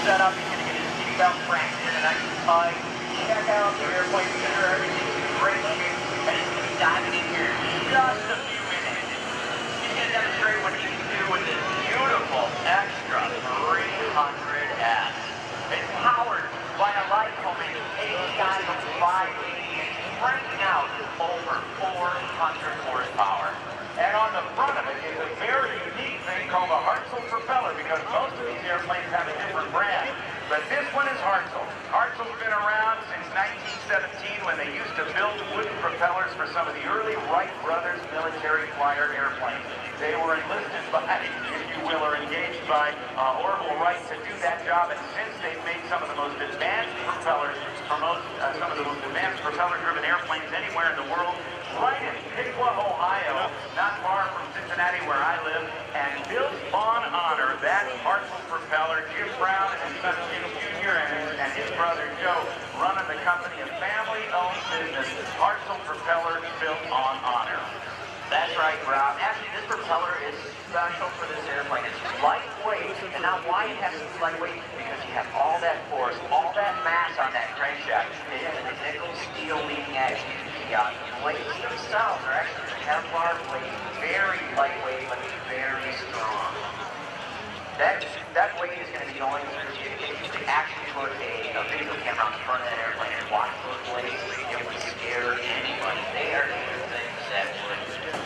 set up. He's going to get his seatbelt cranked in and nice and tight. Check out the airplane center. Everything's in great shape. And he's going to be diving in here in just a few minutes. He's going to demonstrate what he can do with this beautiful extra 300S. It's powered by a light Coleman ACI 580 and cranking out over 400 horsepower. And on the front of it is a very unique thing called a Hartzell propeller, because most of these airplanes have a different brand. But this one is Hartzell. Hartzell's been around since 1917 when they used to build wooden propellers for some of the early Wright brothers military flyer airplanes. They were enlisted by, if you will, or engaged by Orville Wright to do that job, and since they've made some of the most advanced propellers for some of the most advanced propeller-driven airplanes anywhere in the world, right in Piqua, Ohio, not far from Cincinnati where I live, and built on honor that Hartzell propeller. Jim Brown and son Jim Jr. and his brother Joe running the company, a family-owned business. Hartzell propeller built on honor. That's right, Rob. Actually, this propeller is special for this airplane. It's lightweight, and now why it has to be lightweight? Because you have all that force, all that mass on that crankshaft. It has a nickel steel leading edge. The blades themselves are actually Kevlar blades, very lightweight but very strong. That weight is going to be going through. If you actually put a video camera on the front of that airplane and watch those blades, it would scare anybody. They are doing things that would,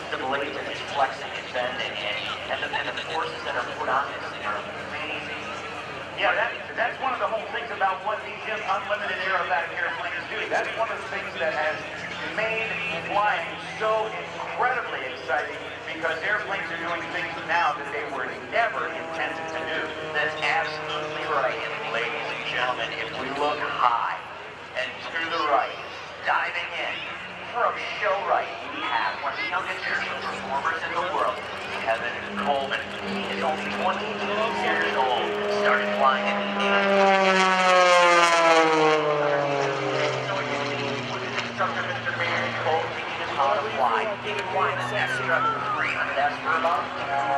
the blades are just flexing and bending, and the forces that are put on this thing are amazing. Yeah, that's one of the whole things about what these unlimited aerobatic airplanes do. That's one of the things that has made flying so incredibly exciting, because airplanes are doing things now that they were never intended to do. That's absolutely right. And ladies and gentlemen, if we look high and to the right, diving in for a show right, we have one of the youngest airshow performers in the world, Kevin Coleman. He is only 22 years old, started flying at the age how to fly. He's been flying this extra 300S for about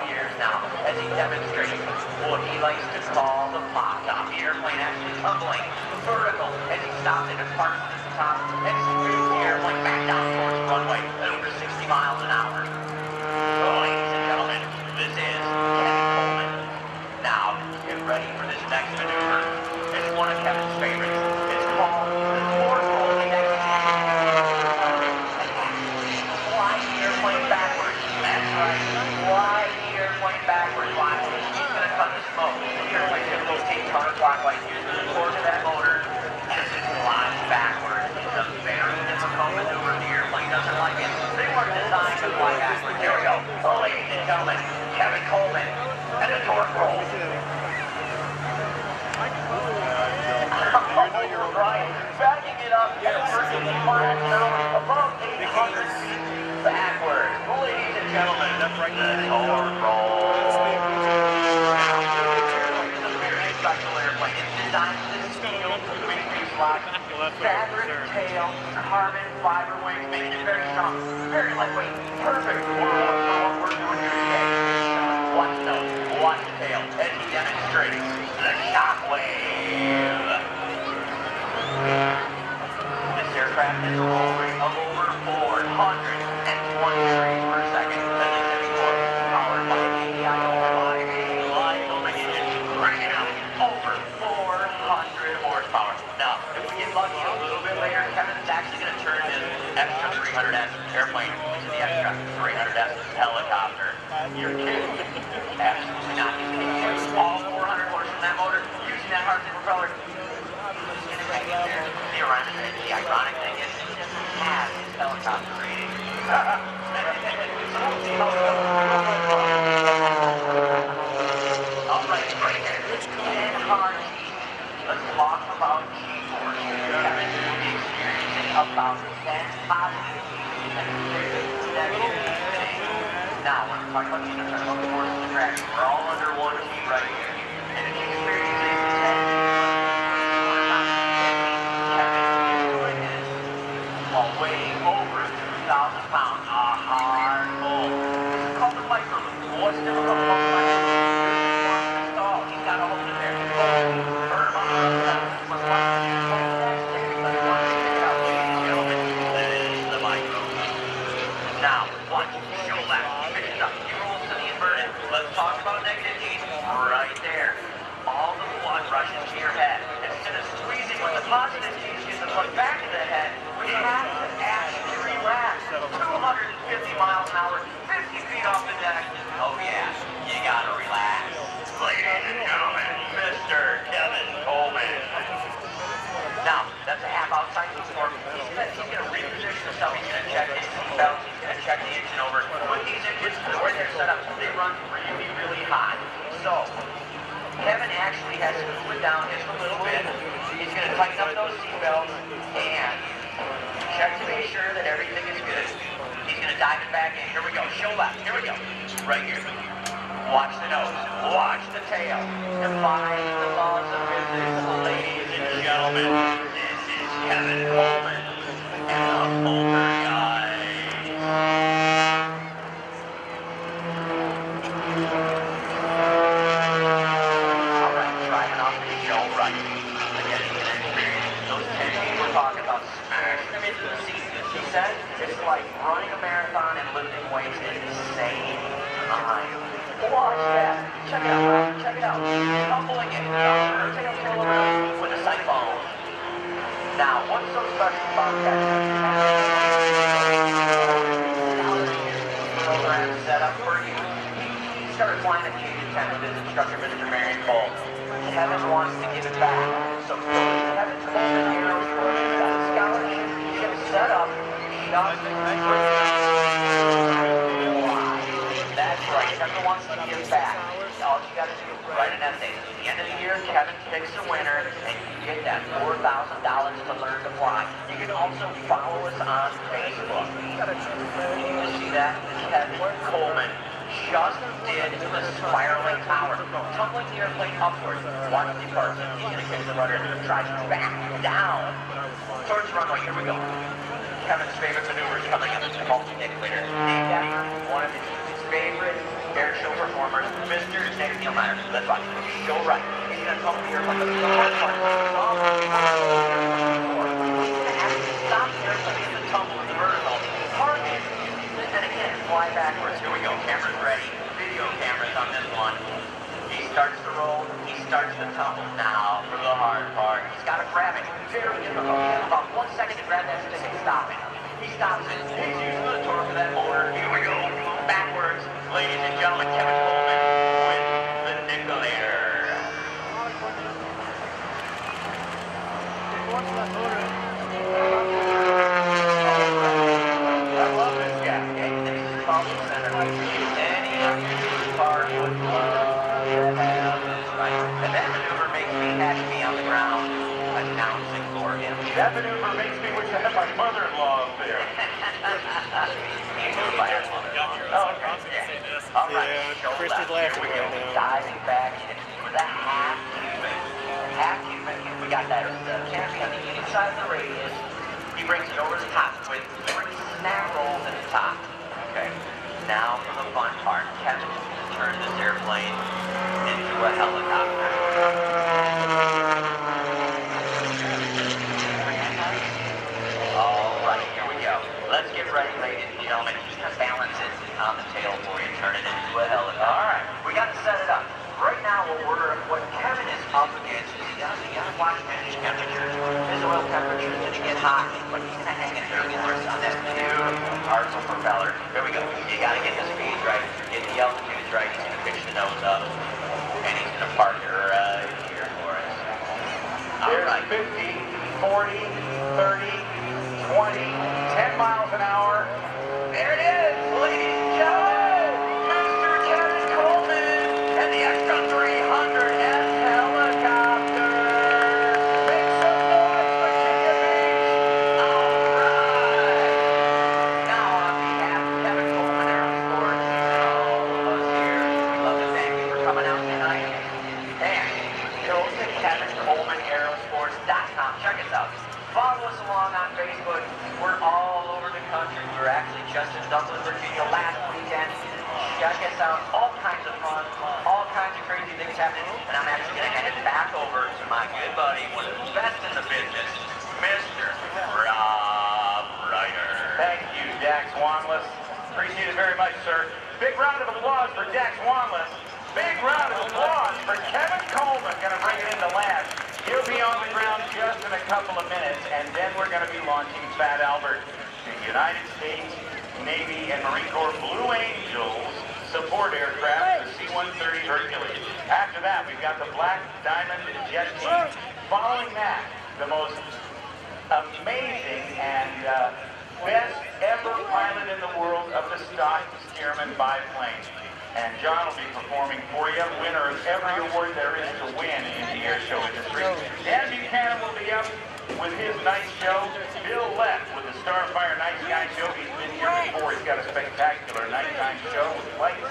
2 years now, as he demonstrates what he likes to call the pop top. The airplane actually tumbling vertical as he stops and departs at the top and screws the airplane back down towards the runway at over 60 miles an hour. So, ladies and gentlemen, this is Kevin Coleman. Now, get ready for this next maneuver. It's one of Kevin's favorites. It's called the torque holding exercise. Fly the airplane backwards. Watch. He's going to cut the smoke. The airplane's going to rotate counterclockwise using the torque of that motor as it flies backwards. It's a very difficult maneuver. The airplane doesn't like it. They weren't designed to fly backwards. Here we go. Oh, ladies and gentlemen, Kevin Coleman and the torque roll. You're right. Backing it up at a perfectly fine now above 800 feet backwards. Ladies and gentlemen, the torque roll. It's a very special airplane. It's designed for this steel wing fuselage, fabric tail, carbon fiber wings, making it very strong, very lightweight, perfect for what we're doing here today. Watch the nose, watch the tail, as he demonstrates the shockwave. This aircraft is a roll rate of over 420 degrees per second. As I said before, powered by an AEI light Coleman engine, cranking out over 400 horsepower. Now, if we get lucky a little bit later, Kevin's actually going to turn this extra 300S airplane into the extra 300S helicopter. You're kidding. Absolutely not. He's going to use all 400 horse from that motor using that Hartzell propeller. The ironic thing is, he doesn't have his helicopter rating. All right, breakers and hard G. Let's talk about G-force. Kevin will be experiencing about 10 positive G's and 6 negative G's. Now, when we're talking about G, we're talking about the force and the traction. We're all under 1 G right here. And if he experiences 10 G's, rush into your head. Instead of squeezing with the positive teaching the foot back of the head, we have to actually relax. 250 miles an hour, 50 feet off the deck. Oh yeah, you gotta relax. Ladies and gentlemen, Mr. Kevin Coleman. Now, that's a half outside uniform. He's gonna reposition himself. He's gonna check his seatbelt. He's gonna check the engine over. With these engines, the way they're set up, they run really, really hot. So, Kevin actually has to cool it down just a little bit. He's gonna tighten up those seatbelts and check to make sure that everything is good. He's gonna dive it back in. Here we go. Show left. Here we go. Right here. Watch the nose. Watch the tail. Defying the laws of physics, ladies and gentlemen. This is Kevin Coleman and the Poltergeist. All right, driving off the show right. Again, he's gonna experience those 10 feet we're talking about. Smash them into the seat. He said it's like running a marathon and lifting weights at the same time. Watch that. Check it out, check it out. Tumbling it. Take a pull around with a siphon. Now, what's so special about that? Program set up for you. He started flying at the age of 10 with his instructor, Mr. Marion Cole. Kevin wants to give it back. So Kevin Coleman Airshow's got a scholarship set up. Just that's right. Kevin wants to give back. All you got to do is write an essay. At the end of the year, Kevin picks a winner, and you get that $4,000 to learn to fly. You can also follow us on Facebook. Can you see that? Kevin Coleman just did the spiraling tower, tumbling the airplane upward. Watch the person. He's going to kick the rudder and tries to back down towards the runway. Here we go. Kevin's favorite maneuver is coming up. It's called the Nick Leader. Named after one of his favorite air show performers, Mr. Nick Leader. Let's watch. Show right. He's going to tumble the airplane. He's going to actually stop the airplane in the tumble in the vertical. Park it. And again, fly backwards. Here we go. Camera's ready. Video cameras on this one. He starts to roll. He starts to tumble. Now for the hard part. He's got to grab it. Very difficult. He has about 1 second to grab that stick and stop it. He stops it. He's using the torque of that motor. Here we go. Backwards. Ladies and gentlemen, Kevin Coleman with the Nickolator. I love this guy. This is Coleman Center. Any part would love to have this right. And that maneuver makes me happy to be on the ground announcing for him. That maneuver makes me wish I had my mother-in-law up there. Oh, okay. Yeah. All right. Yeah, Chris is laughing right now. Diving back in with a half cubic. Half cubic. We got that canopy on the inside of the radius. He brings it over the top with 3 snap rolls at the top. Okay. Now for the fun part. Kevin turns this airplane into a helicopter. All right, here we go. Let's get ready, ladies and gentlemen. He's going to balance it on the tail for you, turn it into a helicopter. All right, we got to set it up. Right now, what Kevin is up against is you got to watch engine temperatures. His oil temperature is going to get hot, but he's going to hang in there for us on that beautiful partial propeller. Here we go. You got to get the speeds right, get the altitudes right. He's going to pitch the nose up, and he's going to park it right here for us. All right. 50, 40, 30, 20, 10 miles an hour. There it is, ladies and gentlemen, Mr. Kevin Coleman and the extra 300S helicopter. Make some noise, Virginia Beach! All right. Now, on behalf of Kevin Coleman Aerosports and all of us here, we'd love to thank you for coming out tonight. And go to KevinColemanAerosports.com. Check us out. Follow us along on Facebook. We're all over the country. We were actually just in Dublin, Virginia last weekend. Check us out. All kinds of fun, all kinds of crazy things happening. And I'm actually going to hand it back over to my good buddy, one of the best in the business, Mr. Rob Ryder. Thank you, Dax Wanless. Appreciate it very much, sir. Big round of applause for Dax Wanless. Big round of applause for Kevin Coleman. Going to bring it into land. couple of minutes, and then we're going to be launching Fat Albert. The United States Navy and Marine Corps Blue Angels support aircraft, the C-130 Hercules. After that, we've got the Black Diamond Jet Team. Following that, the most amazing and best ever pilot in the world of the stock Stearman biplane. And John will be performing for you, winner of every award there is to win in the air show industry. Dan Buchanan will be up with his night show. Bill left with the Starfire Night Sky Show. He's been here before. He's got a spectacular nighttime show with flight